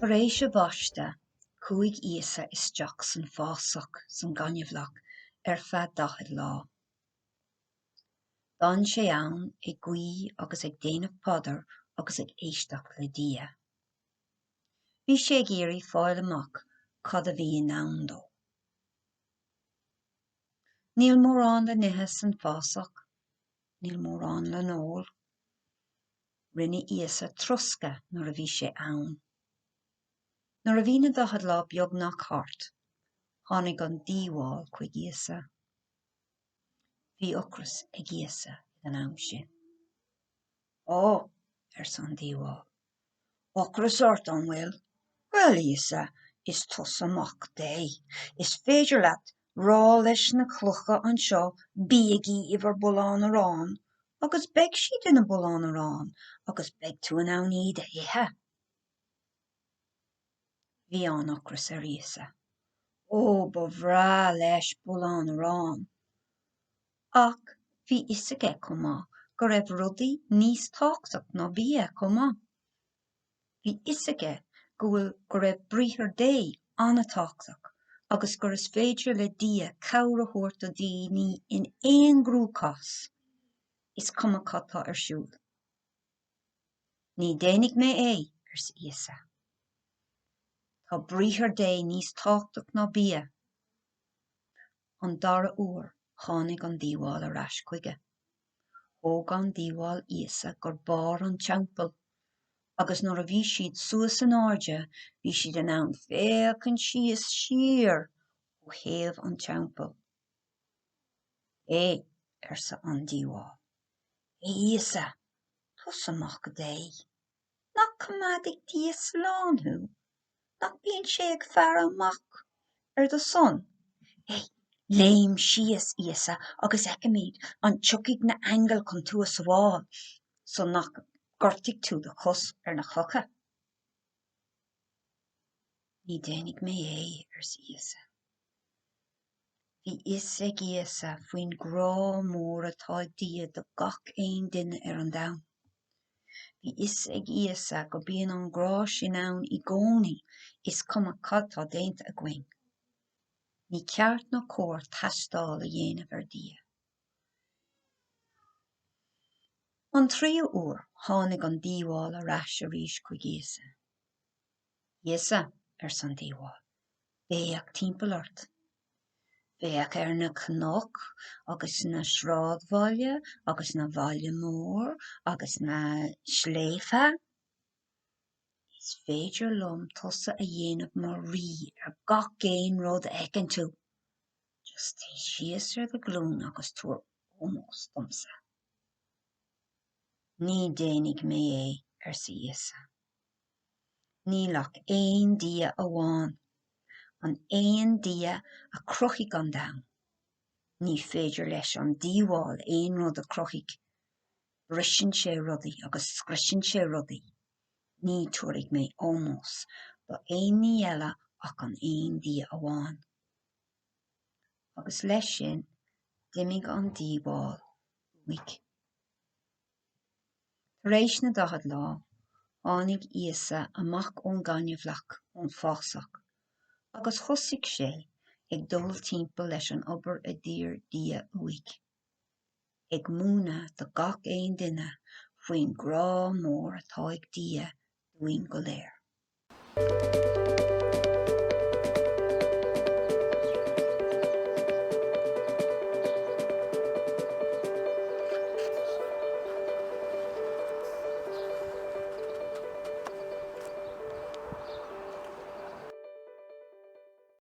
Tar éis a bhaiste, cúig Íosa isteach san phásach san gcaineamhlach feadh 10 lá. D'fhan sé ann ag guí agus ag déanamh podar agus ag éisteach le dia. Bhí sé ag iarraidh fáil amach cad a bhí in ann dó. Níl mórán le nithe san phásach, níl mórán le nól. Rinne Íosa trosca nuair a bhí sé ann. Nuair a bhí na 10 lá beag nach thart, tháinig an díomháil chuig Íosa. Bhí ocras ag Íosa an am sin. Ó, san díomháil. Ocras ort an bhfuil. Well, Íosa, is tos amach dé. Is féidir leat rá leis na clocha anseo bíagí ivar bulán arán, agus beag siad ina bulán arán, agus beag tú an ann iad a ithe. Bhí an ocras ar Íosa. Ó, ba bhrá leis bulán arán. Ach bhí Íosaige comá go raibh rudaí níos tábhachtach ná bia comá. Bhí Íosaige go bhfuil go raibh bríthar dé anna tábhachtach agus gur is féidir le dia cabhra thabhairt a daoine in éon grúchas is cuma cattá ar siúl. Ní déananig mé é ars Íosa. Tá bríthar dé níos tábhachtach ná bia. An dara uair tháinig an díomháil ar ais chuige. Thóg an díomháil Íosa gur bár an teampall, agus nuair a bhí siad suas an áirde, bhí siad in ann féachán síos siar ó thaobh an teampall. Sa an díomháil. Íosa, tos amach dé. Nach coimeádaigh díos lánthú, nach bíonn sé ag fear amach ar do son. Léim síos Íosa agus eicimid an tuigigh na angel chun tú sa bháil, son nach gortaigh tú do chus ar na clocha. Ní déananig mé é ars Íosa. Bhí ag Íosa faoin grá mór atá ag dia do gach aon duine ar an domhan. Bhí ag Íosa go bíonn an grá sin ann i gcónaí is cuma cad tá déanta a gcuing. Ní ceart nó cóir taistáil a dhéanamh ar dia. An tríú uair tháinig an díomháil ar ais arís chuig Íosa. Íosa, san díomháil, béach timpeall ort. Béach ar na cnoc, agus na sráidbhaile, agus na bhaile mór, agus na sléifhe. Is féidir lom tusa a dhéanamh mar rí ar gach aon rud éigin tú. Just té síos ar do glún agus túair ómós domsa. Ní déananig mé é ars Íosa. Nílach aon dia amháin, an aon dia a cruchaigh an domhan. Ní féidir leis an díomháil aon rud a cruchaigh. Briseann sé rudaí agus scriseann sé rudaí. Ní tuairig mé ómós ba aon ní eile ach an aon dia amháin. Agus leis sin, d'imigh an díomháil uig. Tar éis na 10 lá, tháinig Íosa amach ón gcaineamhlach ón phásach, agus thosaigh sé ag dul timpeall leis an obair a dtír dia uig. Ag múna do gach aon duine faoin grá mór atá ag dia doin go léir.